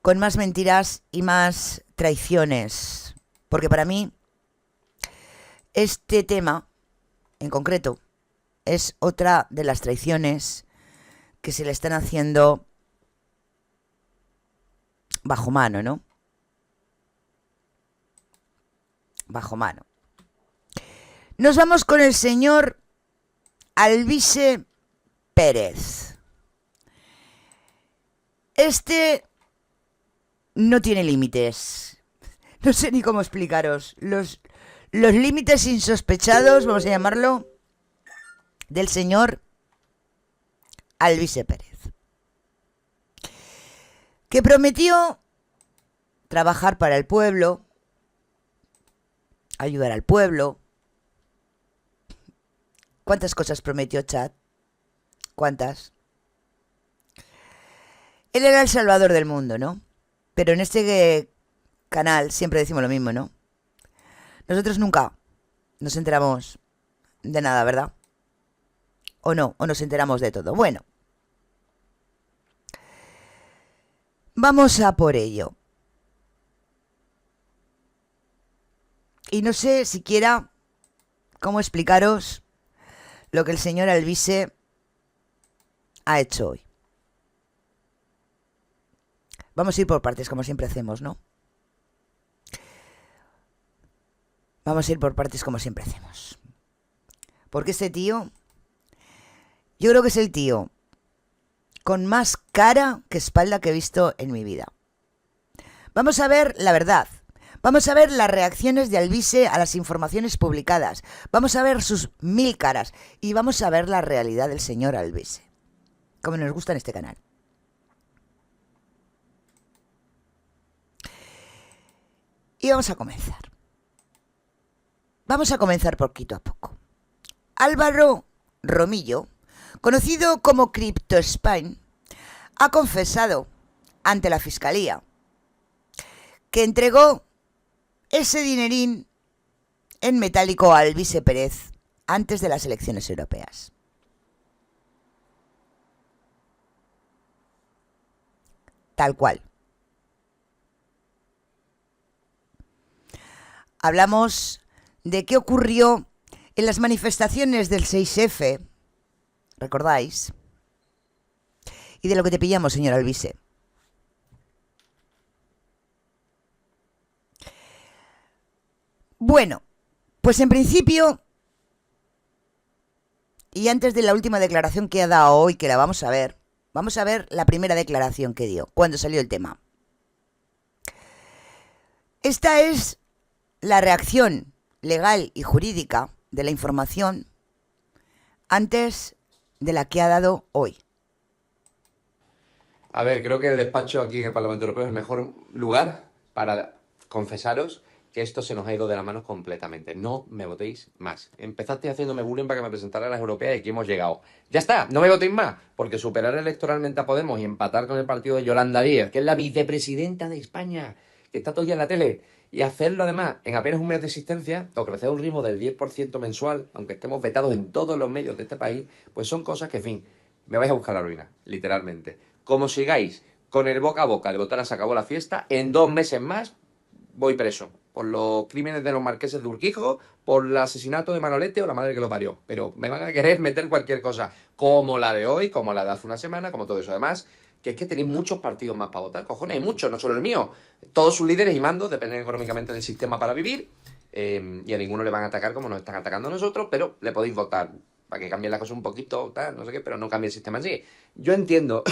con más mentiras y más traiciones. Porque para mí, este tema, en concreto, es otra de las traiciones que se le están haciendo bajo mano, ¿no? Bajo mano. Nos vamos con el señor Alvise Pérez. Este no tiene límites. No sé ni cómo explicaros. Los límites insospechados, vamos a llamarlo, del señor Alvise Pérez, que prometió trabajar para el pueblo, ayudar al pueblo. ¿Cuántas cosas prometió Chad? ¿Cuántas? Él era el salvador del mundo, ¿no? Pero en este canal siempre decimos lo mismo, ¿no? Nosotros nunca nos enteramos de nada, ¿verdad? ¿O no? ¿O nos enteramos de todo? Bueno, vamos a por ello. Y no sé siquiera cómo explicaros lo que el señor Alvise ha hecho hoy. Vamos a ir por partes, como siempre hacemos, ¿no? Vamos a ir por partes, como siempre hacemos. Porque este tío, yo creo que es el tío con más cara que espalda que he visto en mi vida. Vamos a ver la verdad. Vamos a ver las reacciones de Alvise a las informaciones publicadas. Vamos a ver sus 1000 caras. Y vamos a ver la realidad del señor Alvise, como nos gusta en este canal. Y vamos a comenzar. Vamos a comenzar poquito a poco. Álvaro Romillo, conocido como Crypto Spain, ha confesado ante la Fiscalía que entregó ese dinerín en metálico a Alvise Pérez antes de las elecciones europeas. Tal cual. Hablamos de qué ocurrió en las manifestaciones del 6F, ¿recordáis? Y de lo que te pillamos, señor Alvise. Bueno, pues en principio, y antes de la última declaración que ha dado hoy, que la vamos a ver la primera declaración que dio, cuando salió el tema. Esta es la reacción legal y jurídica de la información antes de la que ha dado hoy. A ver, creo que el despacho aquí en el Parlamento Europeo es el mejor lugar para confesaros que esto se nos ha ido de las manos completamente. No me votéis más. Empezaste haciéndome bullying para que me presentara a las europeas y aquí hemos llegado. Ya está, no me votéis más, porque superar electoralmente a Podemos y empatar con el partido de Yolanda Díaz, que es la vicepresidenta de España, que está todo el día en la tele, y hacerlo además en apenas un mes de existencia, o crecer a un ritmo del 10% mensual, aunque estemos vetados en todos los medios de este país, pues son cosas que, en fin, me vais a buscar la ruina, literalmente. Como sigáis con el boca a boca de votar se acabó la fiesta, en 2 meses más voy preso por los crímenes de los marqueses de Urquijo, por el asesinato de Manolete o la madre que lo parió. Pero me van a querer meter cualquier cosa, como la de hoy, como la de hace una semana, como todo eso. Además, que es que tenéis muchos partidos más para votar, cojones, hay muchos, no solo el mío. Todos sus líderes y mandos dependen económicamente del sistema para vivir, y a ninguno le van a atacar como nos están atacando a nosotros, pero le podéis votar para que cambie la cosa un poquito, tal, no sé qué, pero no cambie el sistema en sí. Yo entiendo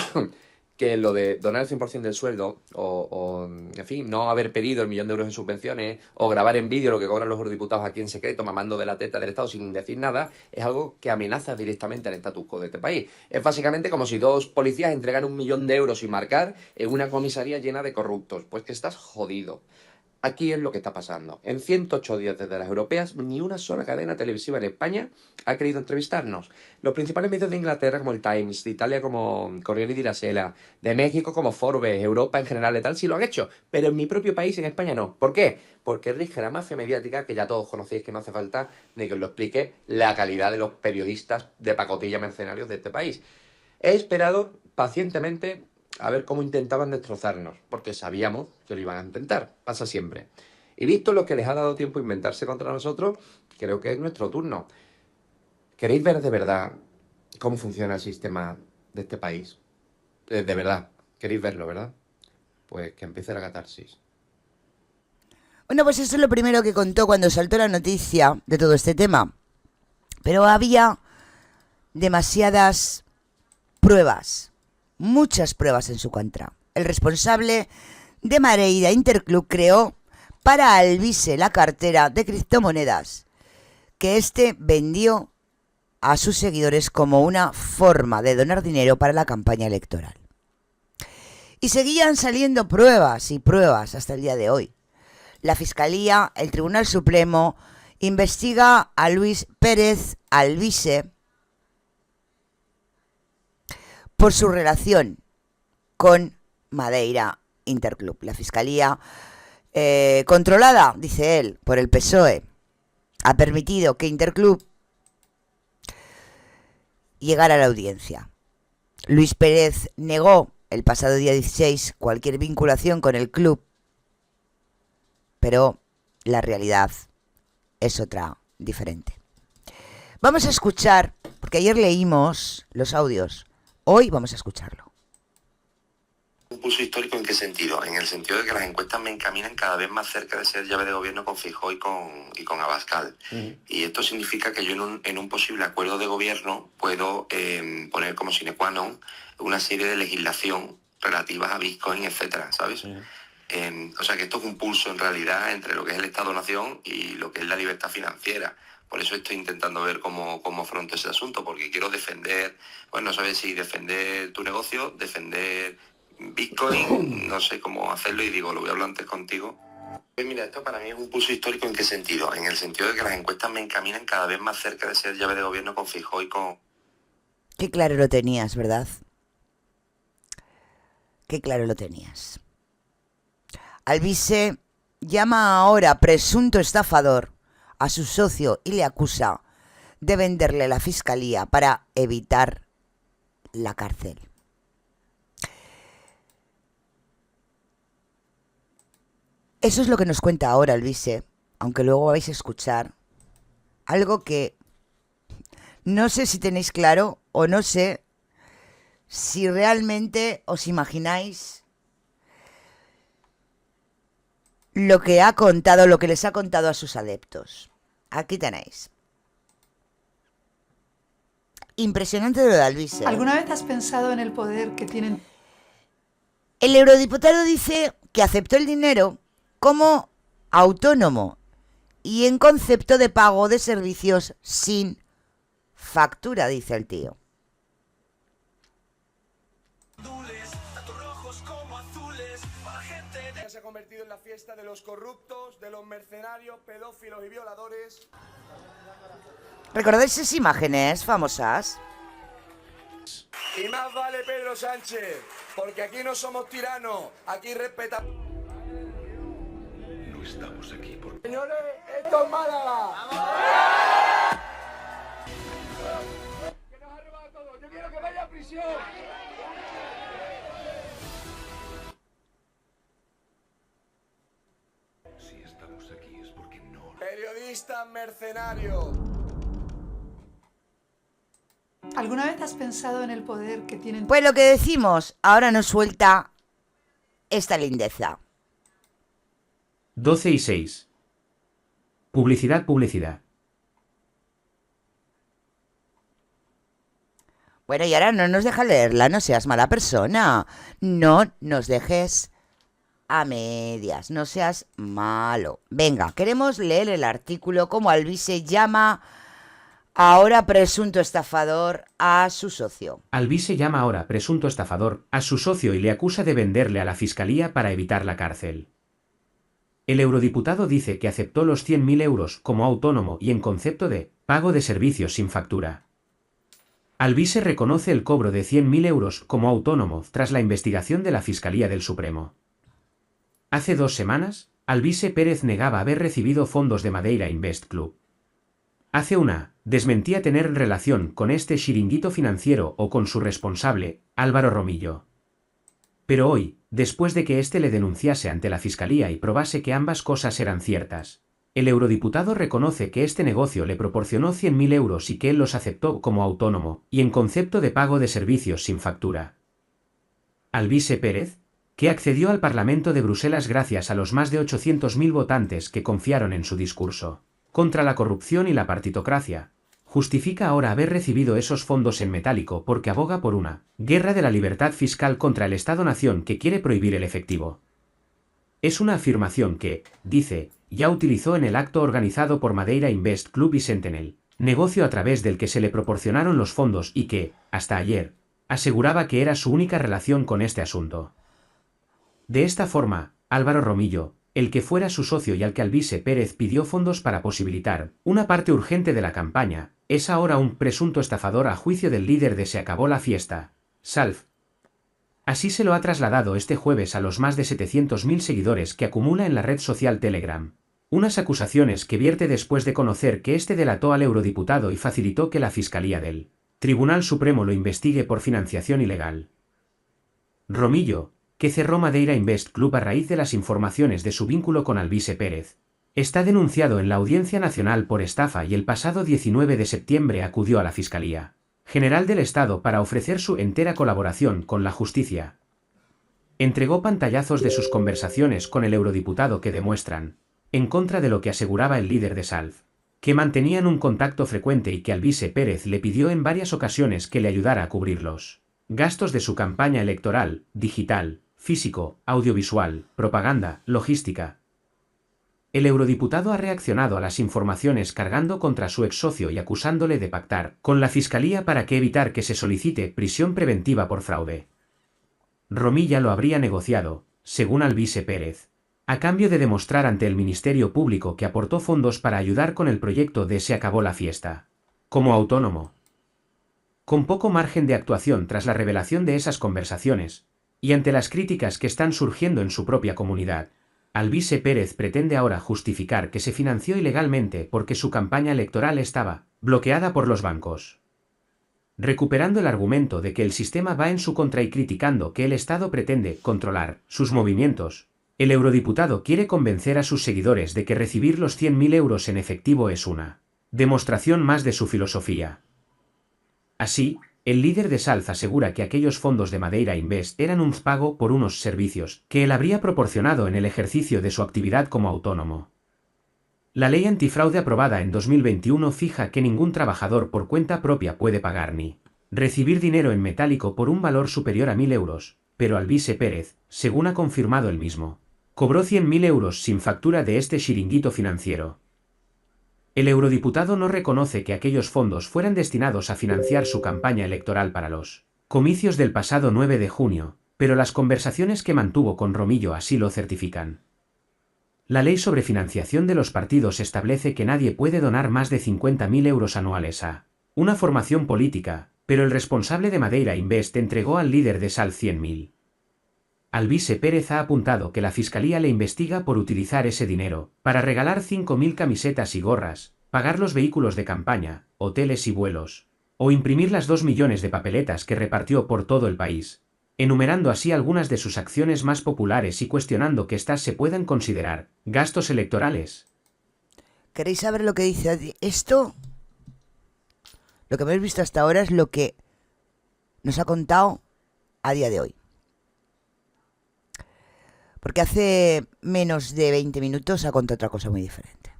que lo de donar el 100% del sueldo en fin, no haber pedido el 1.000.000 de euros en subvenciones o grabar en vídeo lo que cobran los eurodiputados aquí en secreto mamando de la teta del Estado sin decir nada, es algo que amenaza directamente al status quo de este país. Es básicamente como si 2 policías entregan 1.000.000 de euros sin marcar en una comisaría llena de corruptos. Pues que estás jodido. Aquí es lo que está pasando. En 108 días desde las europeas, ni una sola cadena televisiva en España ha querido entrevistarnos. Los principales medios de Inglaterra, como el Times, de Italia como Corriere di la Sera, de México como Forbes, Europa en general y tal, sí lo han hecho. Pero en mi propio país, en España, no. ¿Por qué? Porque rige la mafia mediática, que ya todos conocéis que no hace falta ni que os lo explique, la calidad de los periodistas de pacotilla mercenarios de este país. He esperado pacientemente a ver cómo intentaban destrozarnos, porque sabíamos que lo iban a intentar, pasa siempre. Y visto lo que les ha dado tiempo a inventarse contra nosotros, creo que es nuestro turno. ¿Queréis ver de verdad cómo funciona el sistema de este país? De verdad, queréis verlo, ¿verdad? Pues que empiece la catarsis. Bueno, pues eso es lo primero que contó cuando saltó la noticia de todo este tema. Pero había demasiadas pruebas, muchas pruebas en su contra. El responsable de Madeira Interclub creó para Alvise la cartera de criptomonedas que éste vendió a sus seguidores como una forma de donar dinero para la campaña electoral. Y seguían saliendo pruebas y pruebas hasta el día de hoy. La Fiscalía, el Tribunal Supremo, investiga a Luis Pérez Alvise por su relación con Madeira Interclub. La Fiscalía, controlada, dice él, por el PSOE, ha permitido que Interclub llegara a la audiencia. Luis Pérez negó el pasado día 16 cualquier vinculación con el club, pero la realidad es otra, diferente. Vamos a escuchar, porque ayer leímos los audios, hoy vamos a escucharlo. ¿Un pulso histórico en qué sentido? En el sentido de que las encuestas me encaminan cada vez más cerca de ser llave de gobierno con Feijóo y con Abascal. Y esto significa que yo en un posible acuerdo de gobierno puedo poner como sine qua non una serie de legislación relativas a Bitcoin, etcétera, ¿sabes? O sea que esto es un pulso en realidad entre lo que es el Estado-Nación y lo que es la libertad financiera. Por eso estoy intentando ver cómo afronto ese asunto, porque quiero defender, bueno, no sabes si defender tu negocio, defender Bitcoin, no sé cómo hacerlo y digo, lo voy a hablar antes contigo. Pues mira, esto para mí es un pulso histórico ¿en qué sentido? En el sentido de que las encuestas me encaminan cada vez más cerca de ser llave de gobierno con Feijóo y con... Qué claro lo tenías, ¿verdad? Qué claro lo tenías. Alvise llama ahora presunto estafador a su socio y le acusa de venderle a la fiscalía para evitar la cárcel. Eso es lo que nos cuenta ahora Alvise, aunque luego vais a escuchar algo que no sé si tenéis claro o no sé si realmente os imagináis lo que ha contado, lo que les ha contado a sus adeptos. Aquí tenéis. Impresionante lo de Alvise. ¿Alguna vez has pensado en el poder que tienen? El eurodiputado dice que aceptó el dinero como autónomo y en concepto de pago de servicios sin factura, dice el tío. Se ha convertido en la fiesta de los corruptos, de los mercenarios, pedófilos y violadores. ¿Recordáis esas imágenes famosas? Y más vale Pedro Sánchez, porque aquí no somos tiranos, aquí respetamos. No estamos aquí por... Señores, esto es Málaga. Que nos ha robado todo, yo quiero que vaya a prisión. Si estamos aquí es porque no... Periodistas mercenarios. ¿Alguna vez has pensado en el poder que tienen? Pues lo que decimos, ahora nos suelta esta lindeza. 12 y 6. Publicidad, publicidad. Bueno, y ahora no nos deja leerla, no seas mala persona. No nos dejes a medias, no seas malo. Venga, queremos leer el artículo como Alvise llama ahora presunto estafador a su socio. Alvise llama ahora presunto estafador a su socio y le acusa de venderle a la fiscalía para evitar la cárcel. El eurodiputado dice que aceptó los 100.000 euros como autónomo y en concepto de pago de servicios sin factura. Alvise reconoce el cobro de 100.000 euros como autónomo tras la investigación de la Fiscalía del Supremo. Hace 2 semanas, Alvise Pérez negaba haber recibido fondos de Madeira Invest Club. Hace una, desmentía tener relación con este chiringuito financiero o con su responsable, Álvaro Romillo. Pero hoy, después de que éste le denunciase ante la fiscalía y probase que ambas cosas eran ciertas, el eurodiputado reconoce que este negocio le proporcionó 100.000 euros y que él los aceptó como autónomo y en concepto de pago de servicios sin factura. Alvise Pérez, que accedió al Parlamento de Bruselas gracias a los más de 800.000 votantes que confiaron en su discurso contra la corrupción y la partitocracia, justifica ahora haber recibido esos fondos en metálico porque aboga por una guerra de la libertad fiscal contra el Estado-nación que quiere prohibir el efectivo. Es una afirmación que, dice, ya utilizó en el acto organizado por Madeira Invest Club y Sentinel, negocio a través del que se le proporcionaron los fondos y que, hasta ayer, aseguraba que era su única relación con este asunto. De esta forma, Álvaro Romillo, el que fuera su socio y al que Alvise Pérez pidió fondos para posibilitar una parte urgente de la campaña, es ahora un presunto estafador a juicio del líder de Se acabó la fiesta, Salv. Así se lo ha trasladado este jueves a los más de 700.000 seguidores que acumula en la red social Telegram. Unas acusaciones que vierte después de conocer que este delató al eurodiputado y facilitó que la Fiscalía del Tribunal Supremo lo investigue por financiación ilegal. Romillo, que cerró Madeira Invest Club a raíz de las informaciones de su vínculo con Alvise Pérez, está denunciado en la Audiencia Nacional por estafa y el pasado 19 de septiembre acudió a la Fiscalía General del Estado para ofrecer su entera colaboración con la justicia. Entregó pantallazos de sus conversaciones con el eurodiputado que demuestran, en contra de lo que aseguraba el líder de Salv, que mantenían un contacto frecuente y que Alvise Pérez le pidió en varias ocasiones que le ayudara a cubrir los gastos de su campaña electoral, digital, físico, audiovisual, propaganda, logística. El eurodiputado ha reaccionado a las informaciones cargando contra su ex socio y acusándole de pactar con la Fiscalía para evitar que se solicite prisión preventiva por fraude. Romilla lo habría negociado, según Alvise Pérez, a cambio de demostrar ante el Ministerio Público que aportó fondos para ayudar con el proyecto de Se acabó la fiesta, como autónomo. Con poco margen de actuación tras la revelación de esas conversaciones, y ante las críticas que están surgiendo en su propia comunidad, Alvise Pérez pretende ahora justificar que se financió ilegalmente porque su campaña electoral estaba bloqueada por los bancos. Recuperando el argumento de que el sistema va en su contra y criticando que el Estado pretende controlar sus movimientos, el eurodiputado quiere convencer a sus seguidores de que recibir los 100.000 euros en efectivo es una demostración más de su filosofía. Así, el líder de Salv asegura que aquellos fondos de Madeira Invest eran un pago por unos servicios que él habría proporcionado en el ejercicio de su actividad como autónomo. La ley antifraude aprobada en 2021 fija que ningún trabajador por cuenta propia puede pagar ni recibir dinero en metálico por un valor superior a 1.000 euros, pero Alvise Pérez, según ha confirmado él mismo, cobró 100.000 euros sin factura de este chiringuito financiero. El eurodiputado no reconoce que aquellos fondos fueran destinados a financiar su campaña electoral para los comicios del pasado 9 de junio, pero las conversaciones que mantuvo con Romillo así lo certifican. La ley sobre financiación de los partidos establece que nadie puede donar más de 50.000 euros anuales a una formación política, pero el responsable de Madeira Invest entregó al líder de Salv 100.000. Alvise Pérez ha apuntado que la Fiscalía le investiga por utilizar ese dinero para regalar 5.000 camisetas y gorras, pagar los vehículos de campaña, hoteles y vuelos, o imprimir las 2 millones de papeletas que repartió por todo el país, enumerando así algunas de sus acciones más populares y cuestionando que éstas se puedan considerar gastos electorales. ¿Queréis saber lo que dice esto? Lo que habéis visto hasta ahora es lo que nos ha contado a día de hoy. Porque hace menos de 20 minutos ha contado otra cosa muy diferente.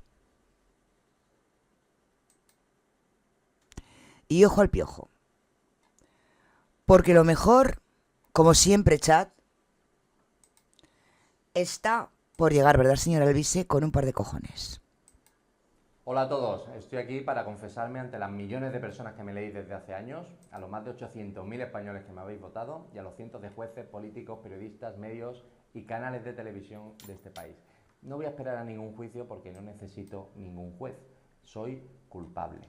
Y ojo al piojo. Porque lo mejor, como siempre, chat, está por llegar, ¿verdad, señor Alvise? Con un par de cojones. Hola a todos, estoy aquí para confesarme ante las millones de personas que me leéis desde hace años, a los más de 800.000 españoles que me habéis votado y a los cientos de jueces, políticos, periodistas, medios y canales de televisión de este país. No voy a esperar a ningún juicio porque no necesito ningún juez. Soy culpable.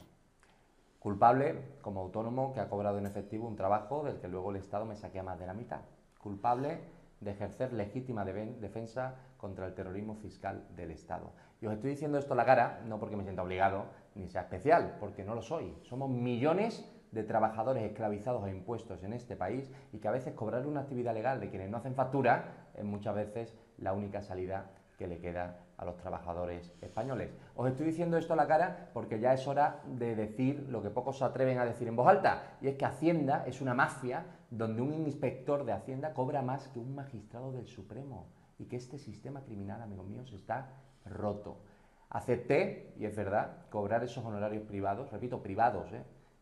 Culpable como autónomo que ha cobrado en efectivo un trabajo del que luego el Estado me saquea más de la mitad. Culpable de ejercer legítima defensa contra el terrorismo fiscal del Estado. Y os estoy diciendo esto a la cara, no porque me sienta obligado, ni sea especial, porque no lo soy. Somos millones de trabajadores esclavizados a impuestos en este país y que a veces cobrar una actividad legal de quienes no hacen factura es muchas veces la única salida que le queda a los trabajadores españoles. Os estoy diciendo esto a la cara porque ya es hora de decir lo que pocos se atreven a decir en voz alta, y es que Hacienda es una mafia donde un inspector de Hacienda cobra más que un magistrado del Supremo y que este sistema criminal, amigos míos, está roto. Acepté, y es verdad, cobrar esos honorarios privados, repito, privados,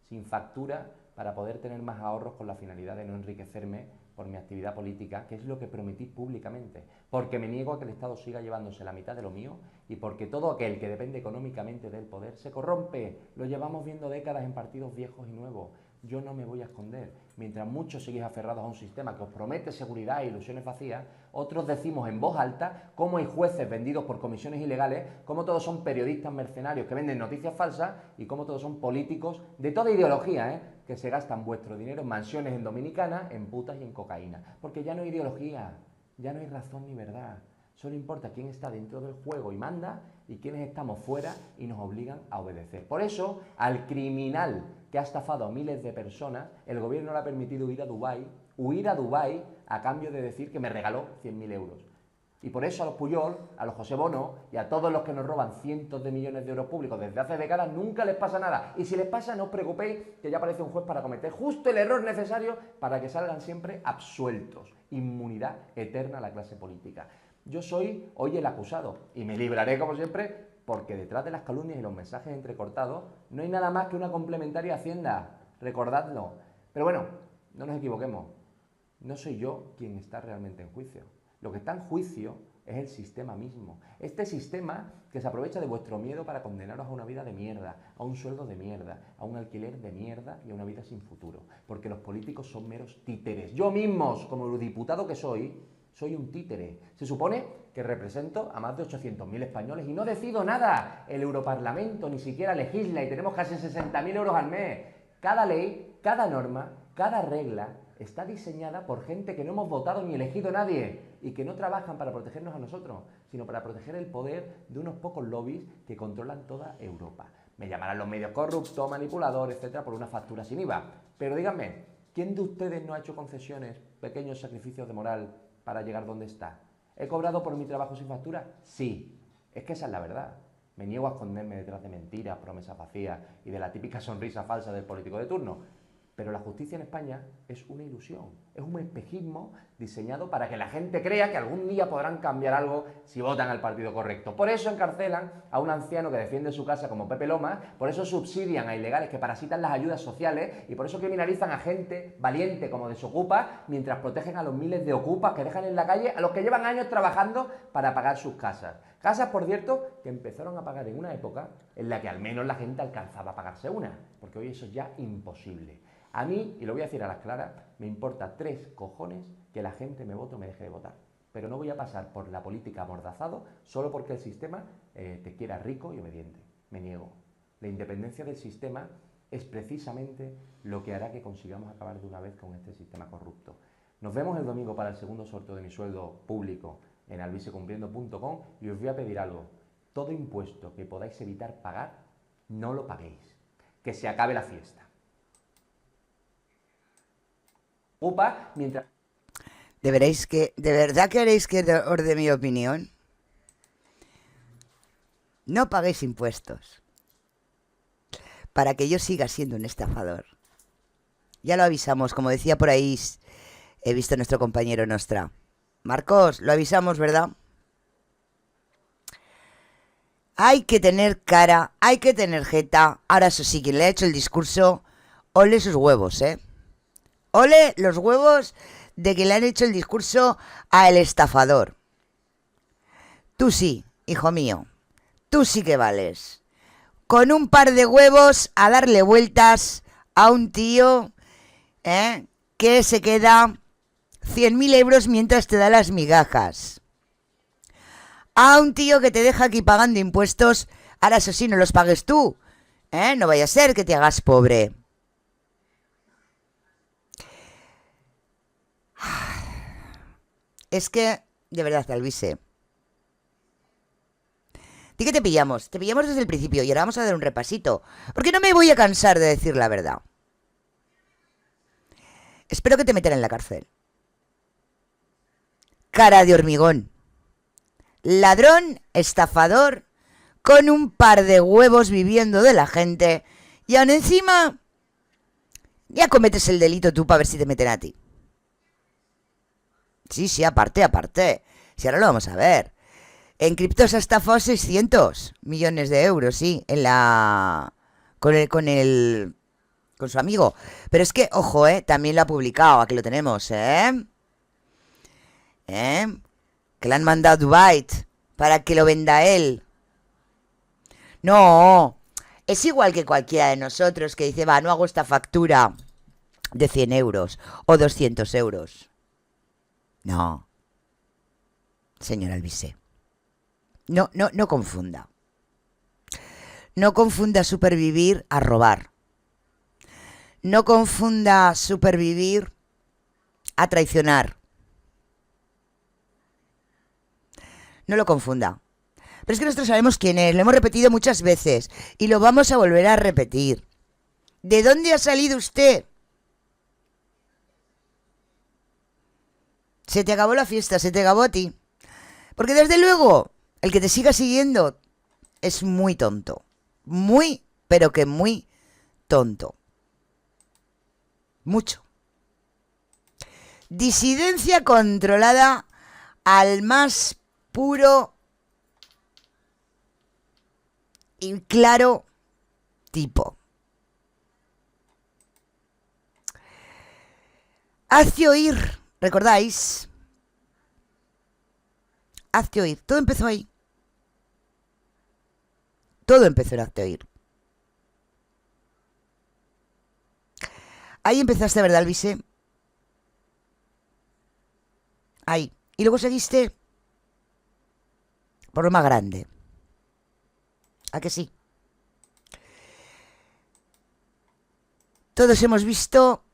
sin factura, para poder tener más ahorros con la finalidad de no enriquecerme por mi actividad política, que es lo que prometí públicamente, porque me niego a que el Estado siga llevándose la mitad de lo mío y porque todo aquel que depende económicamente del poder se corrompe. Lo llevamos viendo décadas en partidos viejos y nuevos. Yo no me voy a esconder. Mientras muchos seguís aferrados a un sistema que os promete seguridad e ilusiones vacías, otros decimos en voz alta cómo hay jueces vendidos por comisiones ilegales, cómo todos son periodistas mercenarios que venden noticias falsas y cómo todos son políticos de toda ideología, que se gastan vuestro dinero en mansiones en Dominicana, en putas y en cocaína. Porque ya no hay ideología, ya no hay razón ni verdad. Solo importa quién está dentro del juego y manda y quiénes estamos fuera y nos obligan a obedecer. Por eso, al criminal que ha estafado a miles de personas, el gobierno le ha permitido huir a Dubái a cambio de decir que me regaló 100.000 euros. Y por eso a los Puyol, a los José Bono y a todos los que nos roban cientos de millones de euros públicos desde hace décadas nunca les pasa nada. Y si les pasa, no os preocupéis, que ya aparece un juez para cometer justo el error necesario para que salgan siempre absueltos. Inmunidad eterna a la clase política. Yo soy hoy el acusado y me libraré como siempre porque detrás de las calumnias y los mensajes entrecortados no hay nada más que una complementaria Hacienda, recordadlo. Pero bueno, no nos equivoquemos, no soy yo quien está realmente en juicio. Lo que está en juicio es el sistema mismo. Este sistema que se aprovecha de vuestro miedo para condenaros a una vida de mierda, a un sueldo de mierda, a un alquiler de mierda y a una vida sin futuro. Porque los políticos son meros títeres. Yo mismo, como eurodiputado que soy un títere. Se supone que represento a más de 800.000 españoles y no decido nada. El Europarlamento ni siquiera legisla y tenemos casi 60.000 euros al mes. Cada ley, cada norma, cada regla está diseñada por gente que no hemos votado ni elegido nadie y que no trabajan para protegernos a nosotros, sino para proteger el poder de unos pocos lobbies que controlan toda Europa. Me llamarán los medios corruptos, manipuladores, etcétera, por una factura sin IVA. Pero díganme, ¿quién de ustedes no ha hecho concesiones, pequeños sacrificios de moral para llegar donde está? ¿He cobrado por mi trabajo sin factura? Sí. Es que esa es la verdad. Me niego a esconderme detrás de mentiras, promesas vacías y de la típica sonrisa falsa del político de turno. Pero la justicia en España es una ilusión, es un espejismo diseñado para que la gente crea que algún día podrán cambiar algo si votan al partido correcto. Por eso encarcelan a un anciano que defiende su casa como Pepe Lomas, por eso subsidian a ilegales que parasitan las ayudas sociales y por eso criminalizan a gente valiente como Desocupa, mientras protegen a los miles de ocupas que dejan en la calle a los que llevan años trabajando para pagar sus casas. Casas, por cierto, que empezaron a pagar en una época en la que al menos la gente alcanzaba a pagarse una, porque hoy eso es ya imposible. A mí, y lo voy a decir a las claras, me importa 3 cojones que la gente me vote o me deje de votar. Pero no voy a pasar por la política amordazado solo porque el sistema te quiera rico y obediente. Me niego. La independencia del sistema es precisamente lo que hará que consigamos acabar de una vez con este sistema corrupto. Nos vemos el domingo para el segundo sorteo de mi sueldo público en albisecumpliendo.com y os voy a pedir algo. Todo impuesto que podáis evitar pagar, no lo paguéis. Que se acabe la fiesta. Mientras... ¿De verdad queréis que os dé mi opinión? No paguéis impuestos para que yo siga siendo un estafador. Ya lo avisamos, como decía por ahí, he visto a nuestro compañero Nostra. Marcos, lo avisamos, ¿verdad? Hay que tener cara, hay que tener jeta. Ahora eso sí, quien le ha hecho el discurso, ole sus huevos, ¿eh? Ole los huevos de que le han hecho el discurso a el estafador. Tú sí, hijo mío, tú sí que vales. Con un par de huevos a darle vueltas a un tío que se queda 100.000 euros mientras te da las migajas. A un tío que te deja aquí pagando impuestos, ahora eso sí, no los pagues tú. No vaya a ser que te hagas pobre. Es que, de verdad, Albise. ¿De qué te pillamos? Te pillamos desde el principio y ahora vamos a dar un repasito. Porque no me voy a cansar de decir la verdad. Espero que te metan en la cárcel. Cara de hormigón. Ladrón, estafador, con un par de huevos viviendo de la gente y aún encima ya cometes el delito tú para ver si te meten a ti. Sí, aparte. Si ahora lo vamos a ver. En cripto se ha estafado 600 millones de euros, sí, en la... con su amigo. Pero es que, ojo, también lo ha publicado, aquí lo tenemos, que le han mandado a Dubai para que lo venda él. No, es igual que cualquiera de nosotros que dice, va, no hago esta factura de 100 euros o 200 euros. No, señor Alvise, no confunda. No confunda supervivir a robar. No confunda supervivir a traicionar. No lo confunda. Pero es que nosotros sabemos quién es, lo hemos repetido muchas veces y lo vamos a volver a repetir. ¿De dónde ha salido usted? Se te acabó la fiesta, se te acabó a ti. Porque desde luego, el que te siga siguiendo es muy tonto. Muy, pero que muy tonto. Mucho. Disidencia controlada al más puro y claro tipo. Hazte oír, ¿recordáis? Hazte oír. Todo empezó ahí. Todo empezó en Hazte oír. Ahí empezaste, ¿verdad, Alvise? Ahí. Y luego seguiste por lo más grande. ¿A que sí? Todos hemos visto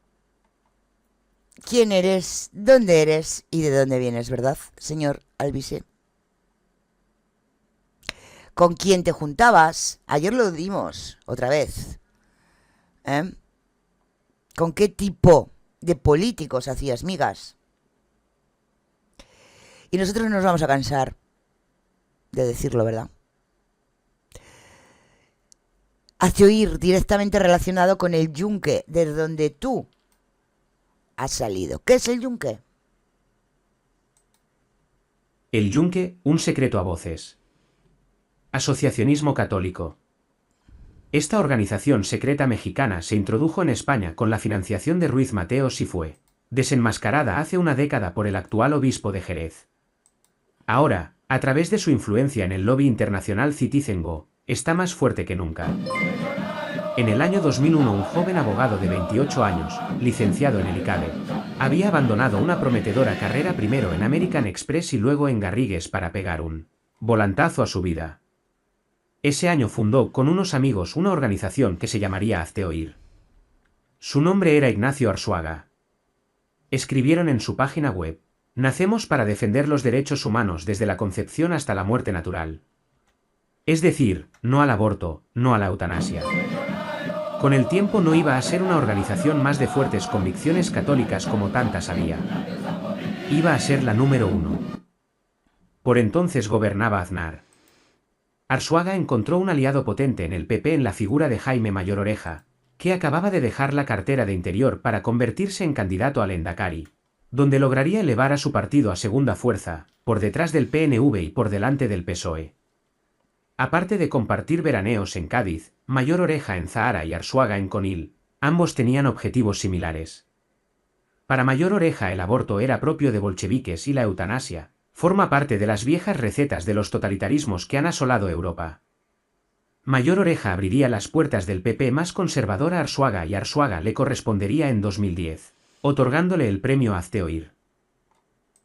quién eres, dónde eres y de dónde vienes, ¿verdad, señor Alvise? ¿Con quién te juntabas? Ayer lo dimos otra vez. ¿Con qué tipo de políticos hacías migas? Y nosotros no nos vamos a cansar de decirlo, ¿verdad? Hazte oír directamente relacionado con el yunque, desde donde tú has salido. ¿Qué es el yunque? El Yunque, un secreto a voces. Asociacionismo católico. Esta organización secreta mexicana se introdujo en España con la financiación de Ruiz Mateos y fue desenmascarada hace una década por el actual obispo de Jerez. Ahora, a través de su influencia en el lobby internacional Citizen Go, está más fuerte que nunca. En el año 2001 un joven abogado de 28 años, licenciado en el ICADE, había abandonado una prometedora carrera primero en American Express y luego en Garrigues para pegar un volantazo a su vida. Ese año fundó con unos amigos una organización que se llamaría Hazte oír. Su nombre era Ignacio Arzuaga. Escribieron en su página web: nacemos para defender los derechos humanos desde la concepción hasta la muerte natural. Es decir, no al aborto, no a la eutanasia. Con el tiempo no iba a ser una organización más de fuertes convicciones católicas como tantas había. Iba a ser la número 1. Por entonces gobernaba Aznar. Arzuaga encontró un aliado potente en el PP en la figura de Jaime Mayor Oreja, que acababa de dejar la cartera de Interior para convertirse en candidato al Endacari, donde lograría elevar a su partido a segunda fuerza, por detrás del PNV y por delante del PSOE. Aparte de compartir veraneos en Cádiz, Mayor Oreja en Zahara y Arzuaga en Conil, ambos tenían objetivos similares. Para Mayor Oreja el aborto era propio de bolcheviques y la eutanasia forma parte de las viejas recetas de los totalitarismos que han asolado Europa. Mayor Oreja abriría las puertas del PP más conservador a Arzuaga y Arzuaga le correspondería en 2010, otorgándole el premio Hazte oír.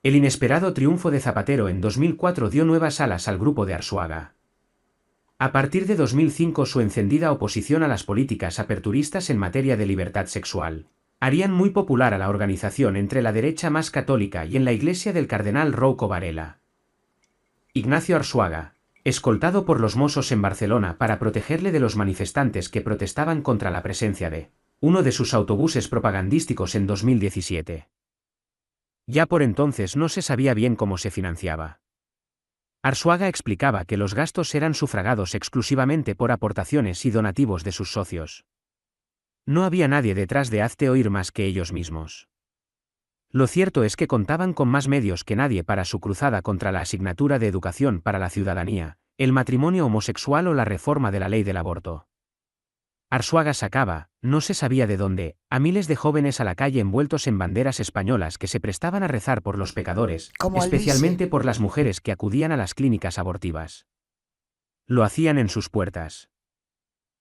El inesperado triunfo de Zapatero en 2004 dio nuevas alas al grupo de Arzuaga. A partir de 2005 su encendida oposición a las políticas aperturistas en materia de libertad sexual harían muy popular a la organización entre la derecha más católica y en la iglesia del cardenal Rouco Varela. Ignacio Arzuaga, escoltado por los Mossos en Barcelona para protegerle de los manifestantes que protestaban contra la presencia de uno de sus autobuses propagandísticos en 2017. Ya por entonces no se sabía bien cómo se financiaba. Arzuaga explicaba que los gastos eran sufragados exclusivamente por aportaciones y donativos de sus socios. No había nadie detrás de Hazte Oír más que ellos mismos. Lo cierto es que contaban con más medios que nadie para su cruzada contra la asignatura de educación para la ciudadanía, el matrimonio homosexual o la reforma de la ley del aborto. Arzuaga sacaba, no se sabía de dónde, a miles de jóvenes a la calle envueltos en banderas españolas que se prestaban a rezar por los pecadores, Como especialmente por las mujeres que acudían a las clínicas abortivas. Lo hacían en sus puertas.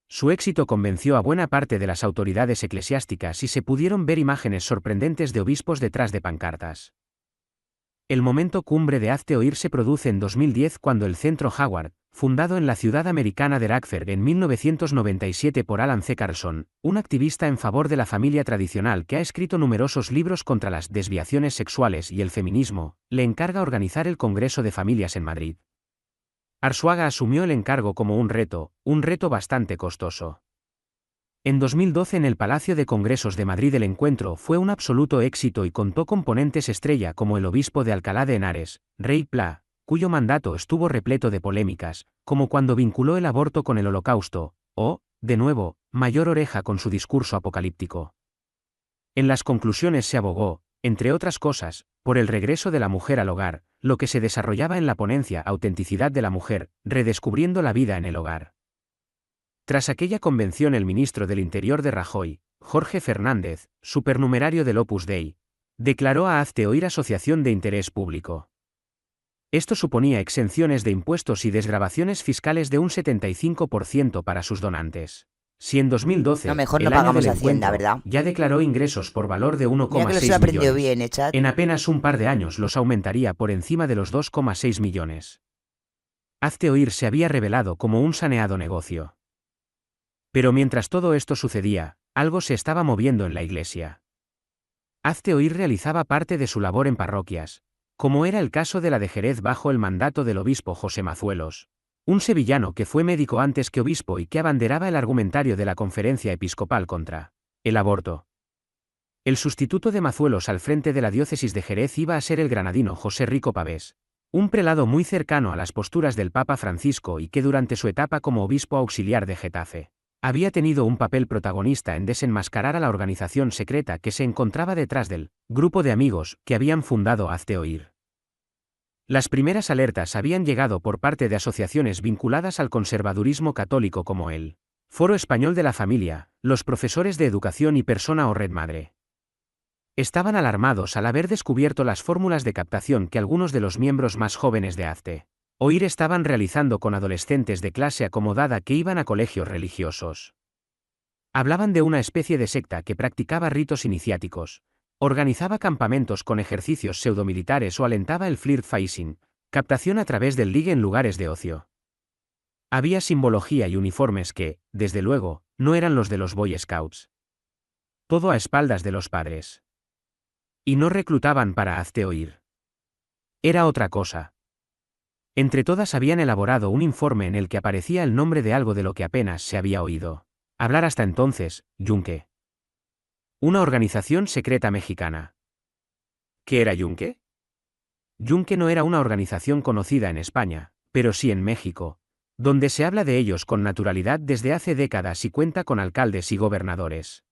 Su éxito convenció a buena parte de las autoridades eclesiásticas y se pudieron ver imágenes sorprendentes de obispos detrás de pancartas. El momento cumbre de Hazte Oír se produce en 2010 cuando el Centro Howard, fundado en la ciudad americana de Radford en 1997 por Alan C. Carlson, un activista en favor de la familia tradicional que ha escrito numerosos libros contra las desviaciones sexuales y el feminismo, le encarga organizar el Congreso de Familias en Madrid. Arzuaga asumió el encargo como un reto bastante costoso. En 2012 en el Palacio de Congresos de Madrid el encuentro fue un absoluto éxito y contó con ponentes estrella como el obispo de Alcalá de Henares, Rey Pla, cuyo mandato estuvo repleto de polémicas, como cuando vinculó el aborto con el Holocausto, o, de nuevo, Mayor Oreja con su discurso apocalíptico. En las conclusiones se abogó, entre otras cosas, por el regreso de la mujer al hogar, lo que se desarrollaba en la ponencia Autenticidad de la Mujer, redescubriendo la vida en el hogar. Tras aquella convención el ministro del Interior de Rajoy, Jorge Fernández, supernumerario del Opus Dei, declaró a Hazte Oír asociación de interés público. Esto suponía exenciones de impuestos y desgravaciones fiscales de un 75% para sus donantes. Si en 2012, No, mejor no el año pagamos del Hacienda, encuentro, ¿verdad? ya declaró ingresos por valor de Mira que lo 1,6 se aprendió millones, bien, chat. en apenas un par de años los aumentaría por encima de los 2,6 millones. Hazte Oír se había revelado como un saneado negocio. Pero mientras todo esto sucedía, algo se estaba moviendo en la iglesia. Hazte Oír realizaba parte de su labor en parroquias, como era el caso de la de Jerez bajo el mandato del obispo José Mazuelos, un sevillano que fue médico antes que obispo y que abanderaba el argumentario de la Conferencia Episcopal contra el aborto. El sustituto de Mazuelos al frente de la diócesis de Jerez iba a ser el granadino José Rico Pavés, un prelado muy cercano a las posturas del Papa Francisco y que durante su etapa como obispo auxiliar de Getafe había tenido un papel protagonista en desenmascarar a la organización secreta que se encontraba detrás del grupo de amigos que habían fundado Hazte Oír. Las primeras alertas habían llegado por parte de asociaciones vinculadas al conservadurismo católico como el Foro Español de la Familia, los profesores de educación y Persona o Red Madre. Estaban alarmados al haber descubierto las fórmulas de captación que algunos de los miembros más jóvenes de Hazte Oír estaban realizando con adolescentes de clase acomodada que iban a colegios religiosos. Hablaban de una especie de secta que practicaba ritos iniciáticos, organizaba campamentos con ejercicios pseudomilitares o alentaba el flirt-facing, captación a través del ligue en lugares de ocio. Había simbología y uniformes que, desde luego, no eran los de los Boy Scouts. Todo a espaldas de los padres. Y no reclutaban para Hazte Oír. Era otra cosa. Entre todas habían elaborado un informe en el que aparecía el nombre de algo de lo que apenas se había oído hablar hasta entonces, Yunque. Una organización secreta mexicana. ¿Qué era Yunque? Yunque no era una organización conocida en España, pero sí en México, donde se habla de ellos con naturalidad desde hace décadas y cuenta con alcaldes y gobernadores.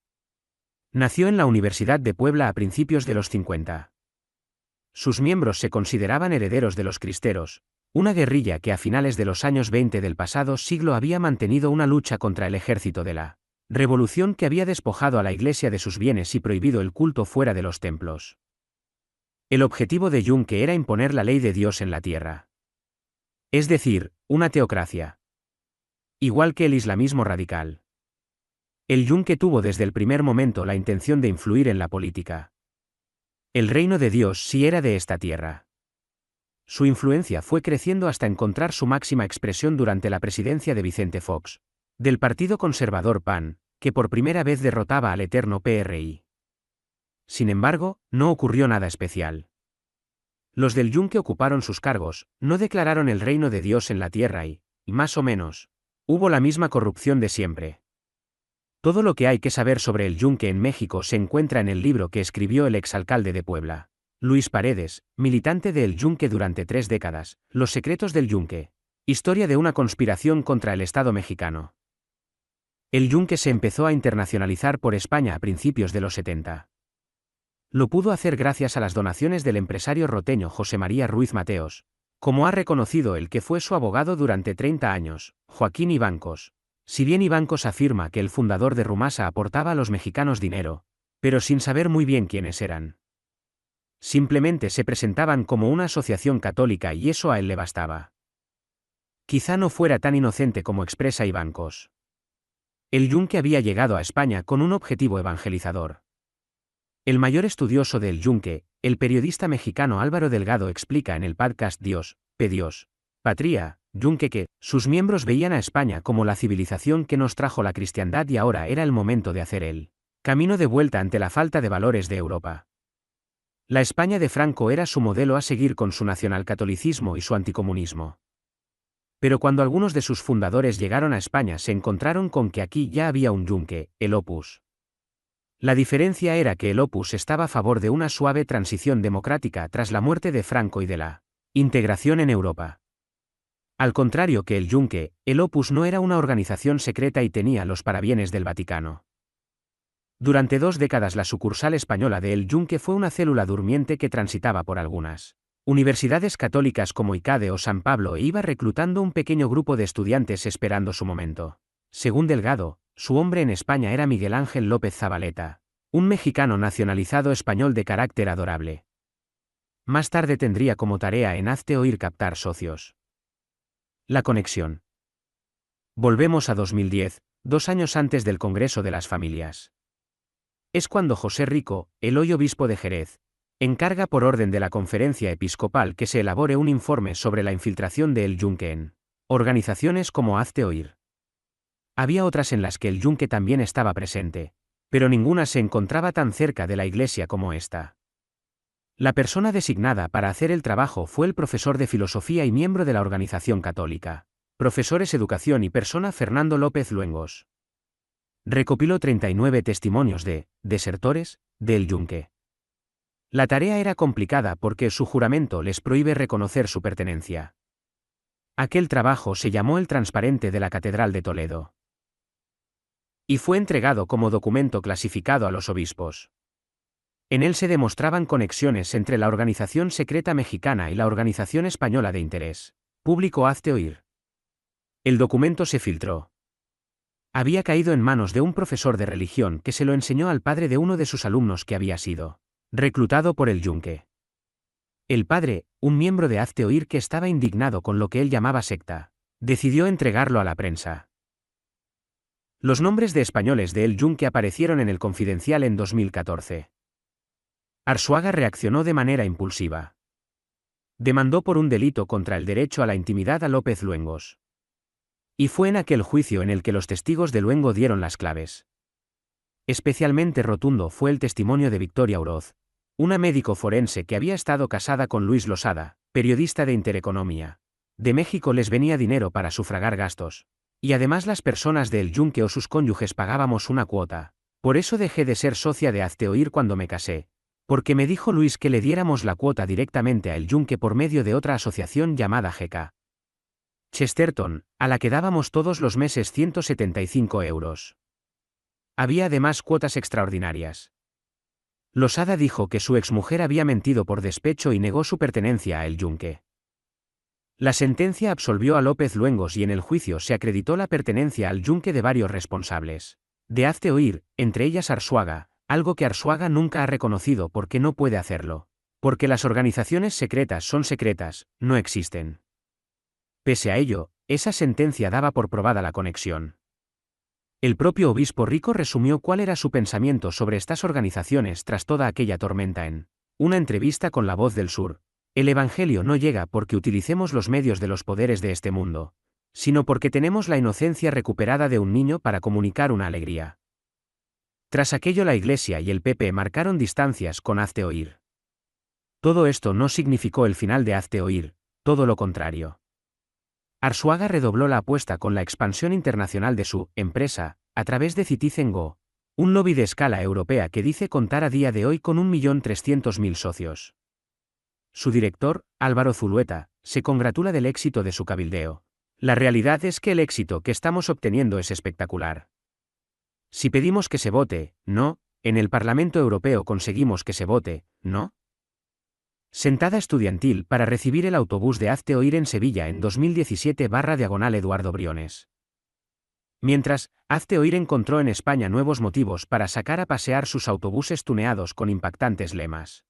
Nació en la Universidad de Puebla a principios de los 50. Sus miembros se consideraban herederos de los cristeros, una guerrilla que a finales de los años 20 del pasado siglo había mantenido una lucha contra el ejército de la revolución que había despojado a la Iglesia de sus bienes y prohibido el culto fuera de los templos. El objetivo de Yunque era imponer la ley de Dios en la tierra. Es decir, una teocracia. Igual que el islamismo radical. El Yunque tuvo desde el primer momento la intención de influir en la política. El reino de Dios sí era de esta tierra. Su influencia fue creciendo hasta encontrar su máxima expresión durante la presidencia de Vicente Fox, del Partido Conservador PAN, que por primera vez derrotaba al eterno PRI. Sin embargo, no ocurrió nada especial. Los del Yunque ocuparon sus cargos, no declararon el reino de Dios en la tierra y, más o menos, hubo la misma corrupción de siempre. Todo lo que hay que saber sobre el yunque en México se encuentra en el libro que escribió el exalcalde de Puebla, Luis Paredes, militante del yunque durante 3 décadas, Los secretos del yunque. Historia de una conspiración contra el Estado mexicano. El yunque se empezó a internacionalizar por España a principios de los 70. Lo pudo hacer gracias a las donaciones del empresario roteño José María Ruiz Mateos, como ha reconocido el que fue su abogado durante 30 años, Joaquín Ibancos. Si bien Ibancos afirma que el fundador de Rumasa aportaba a los mexicanos dinero, pero sin saber muy bien quiénes eran. Simplemente se presentaban como una asociación católica y eso a él le bastaba. Quizá no fuera tan inocente como expresa Ibancos. El yunque había llegado a España con un objetivo evangelizador. El mayor estudioso del yunque, el periodista mexicano Álvaro Delgado explica en el podcast Dios, Dios, Patria, Yunque que, sus miembros veían a España como la civilización que nos trajo la cristiandad y ahora era el momento de hacer el camino de vuelta ante la falta de valores de Europa. La España de Franco era su modelo a seguir con su nacionalcatolicismo y su anticomunismo. Pero cuando algunos de sus fundadores llegaron a España se encontraron con que aquí ya había un yunque, el Opus. La diferencia era que el Opus estaba a favor de una suave transición democrática tras la muerte de Franco y de la integración en Europa. Al contrario que el yunque, el Opus no era una organización secreta y tenía los parabienes del Vaticano. Durante 2 décadas la sucursal española de El Yunque fue una célula durmiente que transitaba por algunas universidades católicas como ICADE o San Pablo e iba reclutando un pequeño grupo de estudiantes esperando su momento. Según Delgado, su hombre en España era Miguel Ángel López Zabaleta, un mexicano nacionalizado español de carácter adorable. Más tarde tendría como tarea en Hazte Oír captar socios. La conexión. Volvemos a 2010, 2 años antes del Congreso de las Familias. Es cuando José Rico, el hoy obispo de Jerez, encarga por orden de la Conferencia Episcopal que se elabore un informe sobre la infiltración de El Yunque en organizaciones como Hazte Oír. Había otras en las que el yunque también estaba presente, pero ninguna se encontraba tan cerca de la Iglesia como esta. La persona designada para hacer el trabajo fue el profesor de filosofía y miembro de la organización católica, Profesores Educación y Persona Fernando López Luengos. Recopiló 39 testimonios de desertores del yunque. La tarea era complicada porque su juramento les prohíbe reconocer su pertenencia. Aquel trabajo se llamó el Transparente de la Catedral de Toledo. Y fue entregado como documento clasificado a los obispos. En él se demostraban conexiones entre la organización secreta mexicana y la organización española de interés público Hazte Oír. El documento se filtró. Había caído en manos de un profesor de religión que se lo enseñó al padre de uno de sus alumnos que había sido reclutado por el yunque. El padre, un miembro de Hazte Oír que estaba indignado con lo que él llamaba secta, decidió entregarlo a la prensa. Los nombres de españoles de El Yunque aparecieron en El Confidencial en 2014. Arzuaga reaccionó de manera impulsiva. Demandó por un delito contra el derecho a la intimidad a López Luengos. Y fue en aquel juicio en el que los testigos de Luengo dieron las claves. Especialmente rotundo fue el testimonio de Victoria Oroz, una médico forense que había estado casada con Luis Losada, periodista de Intereconomía. De México les venía dinero para sufragar gastos. Y además las personas de El Yunque o sus cónyuges pagábamos una cuota. Por eso dejé de ser socia de Hazte Oír cuando me casé. Porque me dijo Luis que le diéramos la cuota directamente a El Yunque por medio de otra asociación llamada GK Chesterton, a la que dábamos todos los meses 175 euros. Había además cuotas extraordinarias. Losada dijo que su exmujer había mentido por despecho y negó su pertenencia a El Yunque. La sentencia absolvió a López Luengos y en el juicio se acreditó la pertenencia al yunque de varios responsables de Hazte Oír, entre ellas Arzuaga, algo que Arzuaga nunca ha reconocido porque no puede hacerlo. Porque las organizaciones secretas son secretas, no existen. Pese a ello, esa sentencia daba por probada la conexión. El propio obispo Rico resumió cuál era su pensamiento sobre estas organizaciones tras toda aquella tormenta en una entrevista con La Voz del Sur. El Evangelio no llega porque utilicemos los medios de los poderes de este mundo, sino porque tenemos la inocencia recuperada de un niño para comunicar una alegría. Tras aquello la Iglesia y el PP marcaron distancias con Hazte Oír. Todo esto no significó el final de Hazte Oír, todo lo contrario. Arzuaga redobló la apuesta con la expansión internacional de su empresa, a través de Citizen Go, un lobby de escala europea que dice contar a día de hoy con 1.300.000 socios. Su director, Álvaro Zulueta, se congratula del éxito de su cabildeo. La realidad es que el éxito que estamos obteniendo es espectacular. Si pedimos que se vote, no, en el Parlamento Europeo conseguimos que se vote, no. Sentada estudiantil para recibir el autobús de Hazte Oír en Sevilla en 2017/diagonal Eduardo Briones. Mientras, Hazte Oír encontró en España nuevos motivos para sacar a pasear sus autobuses tuneados con impactantes lemas.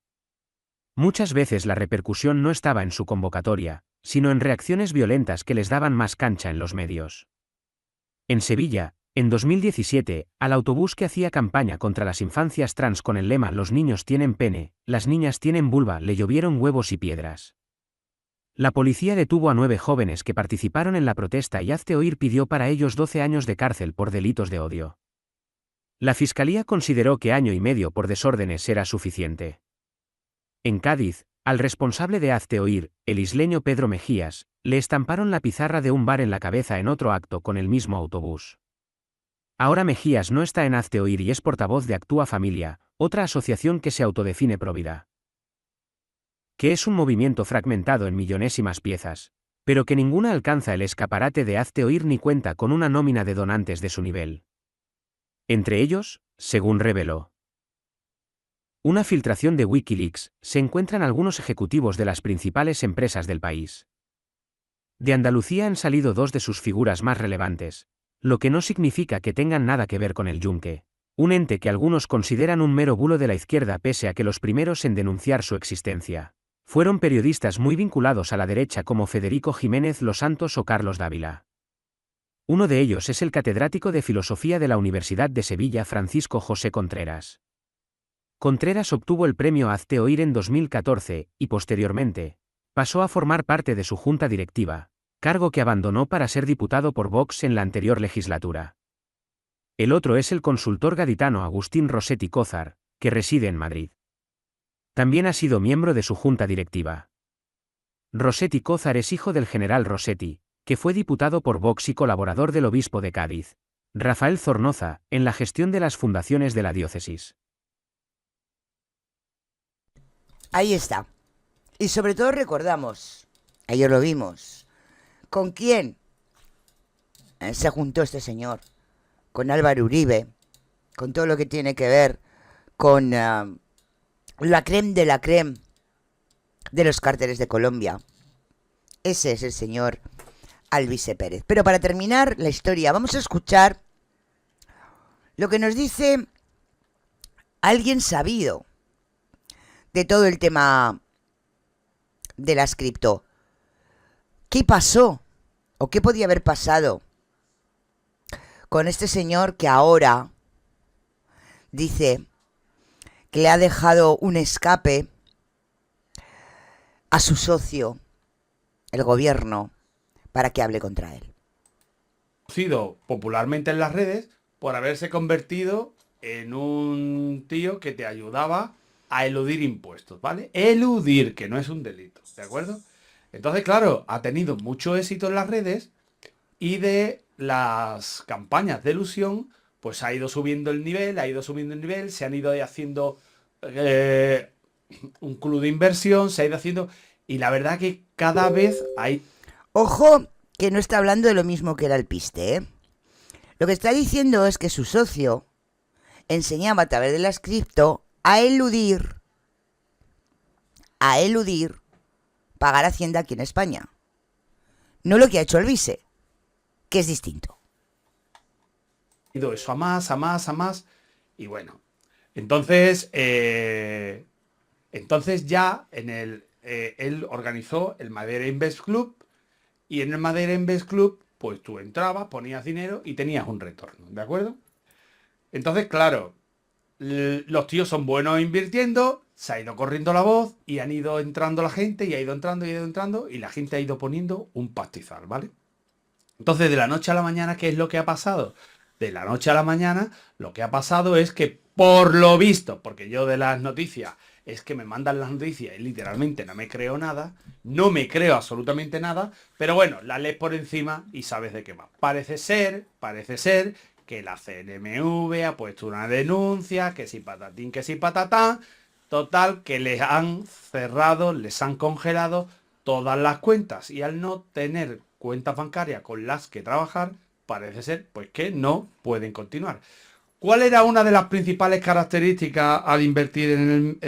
Muchas veces la repercusión no estaba en su convocatoria, sino en reacciones violentas que les daban más cancha en los medios. En Sevilla, en 2017, al autobús que hacía campaña contra las infancias trans con el lema "Los niños tienen pene, las niñas tienen vulva" le llovieron huevos y piedras. La policía detuvo a 9 jóvenes que participaron en la protesta y Hazte Oír pidió para ellos 12 años de cárcel por delitos de odio. La Fiscalía consideró que año y medio por desórdenes era suficiente. En Cádiz, al responsable de Hazte Oír, el isleño Pedro Mejías, le estamparon la pizarra de un bar en la cabeza en otro acto con el mismo autobús. Ahora Mejías no está en Hazte Oír y es portavoz de Actúa Familia, otra asociación que se autodefine provida. Que es un movimiento fragmentado en millonésimas piezas, pero que ninguna alcanza el escaparate de Hazte Oír ni cuenta con una nómina de donantes de su nivel. Entre ellos, según reveló una filtración de Wikileaks, se encuentran algunos ejecutivos de las principales empresas del país. De Andalucía han salido 2 de sus figuras más relevantes, lo que no significa que tengan nada que ver con el Yunque, un ente que algunos consideran un mero bulo de la izquierda pese a que los primeros en denunciar su existencia fueron periodistas muy vinculados a la derecha como Federico Jiménez Los Santos o Carlos Dávila. Uno de ellos es el catedrático de Filosofía de la Universidad de Sevilla Francisco José Contreras. Contreras obtuvo el premio Hazte Oír en 2014, y posteriormente, pasó a formar parte de su junta directiva, cargo que abandonó para ser diputado por Vox en la anterior legislatura. El otro es el consultor gaditano Agustín Rossetti Cózar, que reside en Madrid. También ha sido miembro de su junta directiva. Rossetti Cózar es hijo del general Rossetti, que fue diputado por Vox y colaborador del obispo de Cádiz, Rafael Zornoza, en la gestión de las fundaciones de la diócesis. Ahí está. Y sobre todo recordamos, ayer lo vimos, ¿con quién se juntó este señor? Con Álvaro Uribe, con todo lo que tiene que ver con la crème de la crème de los cárteles de Colombia. Ese es el señor Alvise Pérez. Pero para terminar la historia, vamos a escuchar lo que nos dice alguien sabido de todo el tema de las cripto. ¿Qué pasó? ¿O qué podía haber pasado con este señor que ahora dice que le ha dejado un escape a su socio, el gobierno, para que hable contra él? Conocido popularmente en las redes por haberse convertido en un tío que te ayudaba a eludir impuestos, ¿vale? Eludir, que no es un delito, ¿de acuerdo? Entonces, claro, ha tenido mucho éxito en las redes y de las campañas de elusión, pues ha ido subiendo el nivel, se han ido haciendo un club de inversión, se ha ido haciendo... Y la verdad que cada vez hay... Ojo, que no está hablando de lo mismo que era el piste, ¿eh? Lo que está diciendo es que su socio enseñaba a través de las cripto a eludir pagar Hacienda aquí en España. No lo que ha hecho Alvise, que es distinto. ido eso a más. Y bueno, entonces ya en él organizó el Madeira Invest Club, y en el Madeira Invest Club pues tú entrabas, ponías dinero y tenías un retorno, ¿de acuerdo? Entonces, claro, los tíos son buenos invirtiendo, se ha ido corriendo la voz y han ido entrando la gente y ha ido entrando y la gente ha ido poniendo un pastizal, ¿vale? Entonces, de la noche a la mañana, ¿qué es lo que ha pasado? De la noche a la mañana, lo que ha pasado es que, por lo visto, porque yo de las noticias, es que me mandan las noticias y literalmente no me creo nada, no me creo absolutamente nada, pero bueno, la lees por encima y sabes de qué va. Parece ser que la CNMV ha puesto una denuncia, que si patatín, que si patatán. Total, que les han cerrado, les han congelado todas las cuentas. Y al no tener cuentas bancarias con las que trabajar, parece ser pues que no pueden continuar. ¿Cuál era una de las principales características al invertir en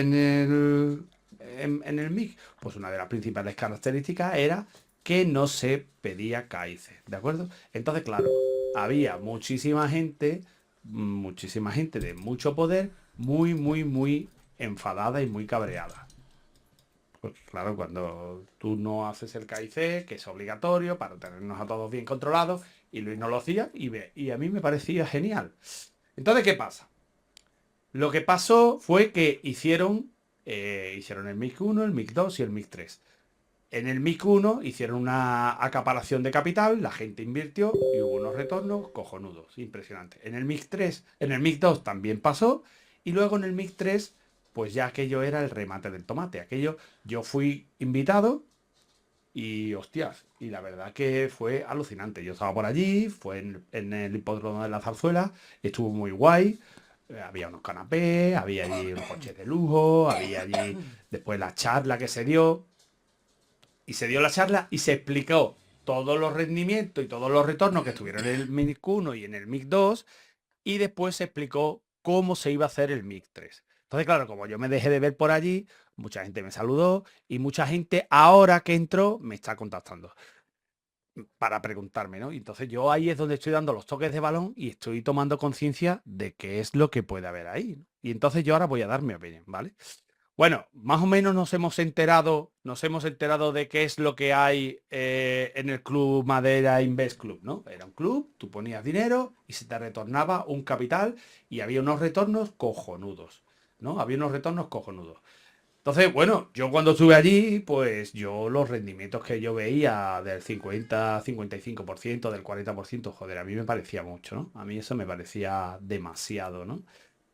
el MIC? Pues una de las principales características era que no se pedía KIC, ¿de acuerdo? Entonces, claro, había muchísima gente de mucho poder, muy enfadada y muy cabreada. Porque claro, cuando tú no haces el KIC, que es obligatorio para tenernos a todos bien controlados, y Luis no lo hacía, y a mí me parecía genial. Entonces, ¿qué pasa? Lo que pasó fue que hicieron el MIC 1, el MIC 2 y el MIC 3. En el MIC 1 hicieron una acaparación de capital, la gente invirtió y hubo unos retornos cojonudos, impresionantes. En el MIC 3, en el MIC 2 también pasó, y luego en el MIC 3, pues ya aquello era el remate del tomate. Aquello, yo fui invitado y hostias, y la verdad que fue alucinante. Yo estaba por allí, fue en el hipódromo de la Zarzuela, estuvo muy guay. Había unos canapés, había allí unos coches de lujo, había allí después la charla que se dio. Y se dio la charla y se explicó todos los rendimientos y todos los retornos que estuvieron en el MIC 1 y en el MIC 2. Y después se explicó cómo se iba a hacer el MIC 3. Entonces, claro, como yo me dejé de ver por allí, mucha gente me saludó y mucha gente ahora que entró me está contactando para preguntarme, ¿no? Y entonces yo ahí es donde estoy dando los toques de balón y estoy tomando conciencia de qué es lo que puede haber ahí, ¿no? Y entonces yo ahora voy a dar mi opinión, ¿vale? Bueno, más o menos nos hemos enterado de qué es lo que hay en el Club Madera Invest Club, ¿no? Era un club, tú ponías dinero y se te retornaba un capital y había unos retornos cojonudos, ¿no? Había unos retornos cojonudos. Entonces, bueno, yo cuando estuve allí, pues yo los rendimientos que yo veía del 50, 55%, del 40%, joder, a mí me parecía mucho, ¿no? A mí eso me parecía demasiado, ¿no?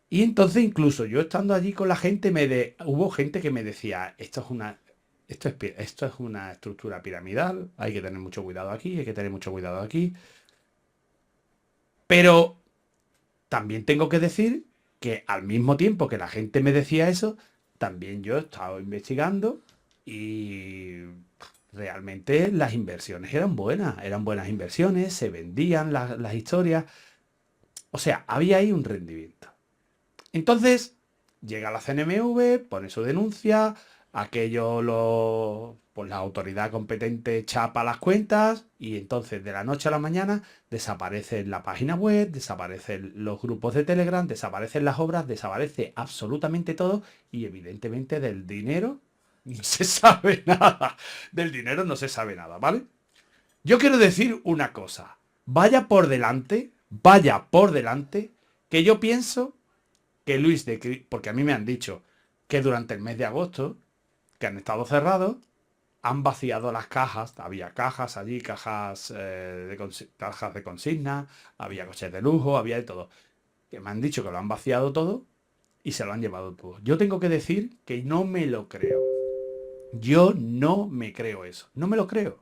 Y entonces incluso yo estando allí con la gente, hubo gente que me decía, esto es una estructura piramidal, hay que tener mucho cuidado aquí, hay que tener mucho cuidado aquí. Pero también tengo que decir que al mismo tiempo que la gente me decía eso, también yo he estado investigando y realmente las inversiones eran buenas inversiones, se vendían las historias, o sea, había ahí un rendimiento. Entonces, llega la CNMV, pone su denuncia, pues la autoridad competente chapa las cuentas y entonces de la noche a la mañana desaparecen la página web, desaparecen los grupos de Telegram, desaparecen las obras, desaparece absolutamente todo y evidentemente del dinero no se sabe nada. Del dinero no se sabe nada, ¿vale? Yo quiero decir una cosa, vaya por delante, que yo pienso que Luis porque a mí me han dicho que durante el mes de agosto, que han estado cerrados, han vaciado las cajas, había cajas allí, cajas de consigna, había coches de lujo, había de todo. Que me han dicho que lo han vaciado todo y se lo han llevado todo. Yo tengo que decir que no me lo creo. Yo no me creo eso. No me lo creo.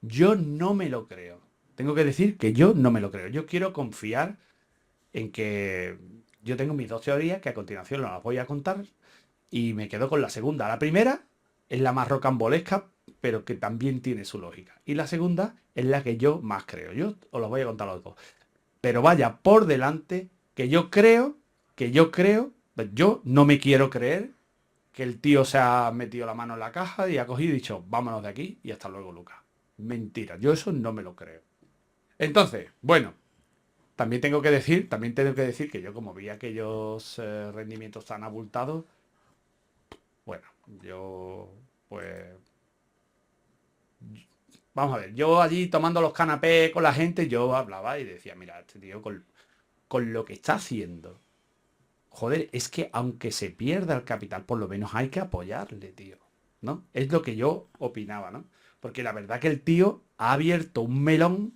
Yo no me lo creo. Tengo que decir que yo no me lo creo. Yo quiero confiar en que yo tengo mis dos teorías que a continuación las voy a contar y me quedo con la segunda. La primera es la más rocambolesca, pero que también tiene su lógica. Y la segunda es la que yo más creo. Yo os lo voy a contar los dos. Pero vaya por delante que yo no me quiero creer que el tío se ha metido la mano en la caja y ha cogido y dicho, vámonos de aquí y hasta luego, Lucas. Mentira, yo eso no me lo creo. Entonces, bueno, también tengo que decir que yo como vi aquellos rendimientos tan abultados, bueno, yo pues vamos a ver, yo allí tomando los canapés con la gente, yo hablaba y decía, mira, este tío con lo que está haciendo, joder, es que aunque se pierda el capital, por lo menos hay que apoyarle, tío, ¿no? Es lo que yo opinaba, ¿no? Porque la verdad que el tío ha abierto un melón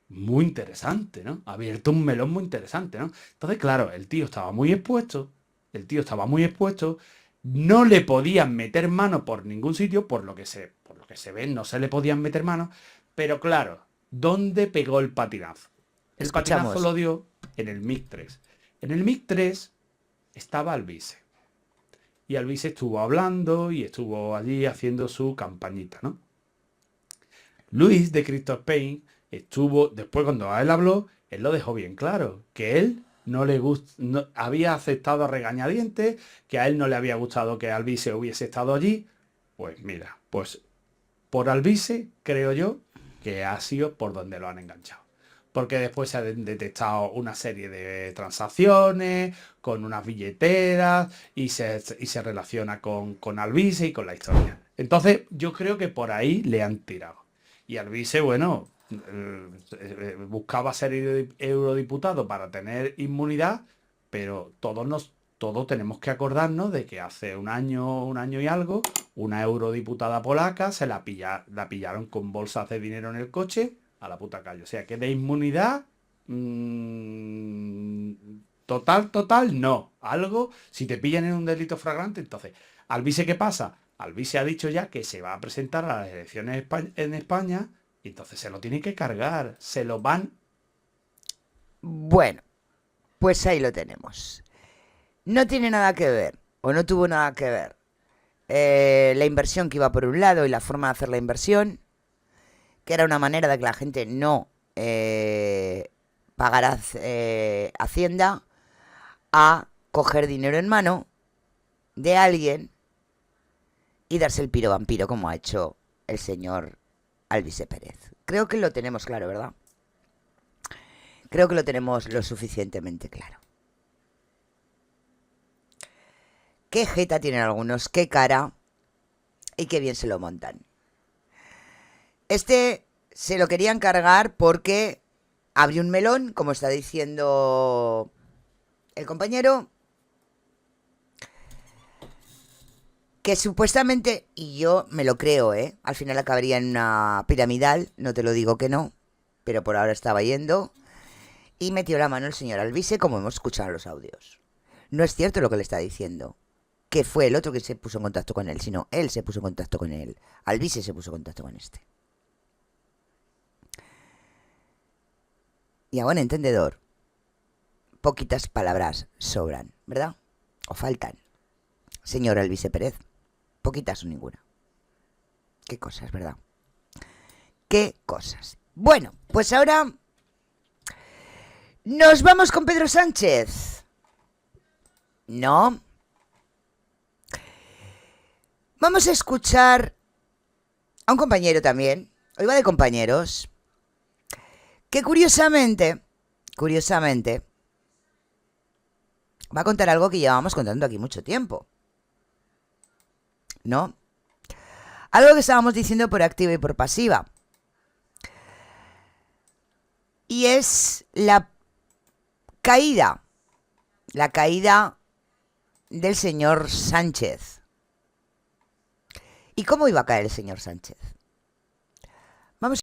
muy interesante, ¿no? Ha abierto un melón muy interesante, ¿no? Entonces, claro, el tío estaba muy expuesto, no le podían meter mano por ningún sitio, por lo que se ve, no se le podían meter mano, pero claro, ¿dónde pegó el patinazo? El Escuchamos. patinazo lo dio en el MiG 3. En el MiG 3 estaba Alvise. Y Alvise estuvo hablando y estuvo allí haciendo su campañita, ¿no? Luis de Crypto Spain estuvo, después cuando él habló, él lo dejó bien claro, que él no le había aceptado a regañadientes, que a él no le había gustado que Alvise hubiese estado allí. Pues mira, pues por Alvise creo yo que ha sido por donde lo han enganchado. Porque después se han detectado una serie de transacciones con unas billeteras y se relaciona con Alvise y con la historia. Entonces yo creo que por ahí le han tirado. Y Alvise, bueno, buscaba ser eurodiputado para tener inmunidad, pero todos tenemos que acordarnos de que hace un año y algo, una eurodiputada polaca la pillaron con bolsas de dinero en el coche a la puta calle. O sea que de inmunidad total, no. Algo, si te pillan en un delito flagrante, entonces, Alvise, ¿qué pasa? Alvise ha dicho ya que se va a presentar a las elecciones en España y entonces se lo tienen que cargar, se lo van. Bueno, pues ahí lo tenemos. No tiene nada que ver, o no tuvo nada que ver, la inversión que iba por un lado y la forma de hacer la inversión, que era una manera de que la gente no pagara Hacienda, a coger dinero en mano de alguien y darse el piro vampiro como ha hecho el señor Alvise Pérez. Creo que lo tenemos claro, ¿verdad? Creo que lo tenemos lo suficientemente claro. Qué jeta tienen algunos, qué cara y qué bien se lo montan. Este se lo querían cargar porque abrió un melón, como está diciendo el compañero, que supuestamente, y yo me lo creo, al final acabaría en una piramidal, no te lo digo que no, pero por ahora estaba yendo, y metió la mano el señor Alvise, como hemos escuchado en los audios. No es cierto lo que le está diciendo, que fue el otro que se puso en contacto con él, sino él se puso en contacto con él. Alvise se puso en contacto con este. Y a buen entendedor, poquitas palabras sobran, ¿verdad? O faltan. Señor Alvise Pérez, poquitas o ninguna. Qué cosas, ¿verdad? Qué cosas. Bueno, pues ahora nos vamos con Pedro Sánchez. No. Vamos a escuchar a un compañero también. Hoy va de compañeros. Que curiosamente, va a contar algo que llevamos contando aquí mucho tiempo. ¿No? Algo que estábamos diciendo por activa y por pasiva. Y es la caída del señor Sánchez. ¿Y cómo iba a caer el señor Sánchez?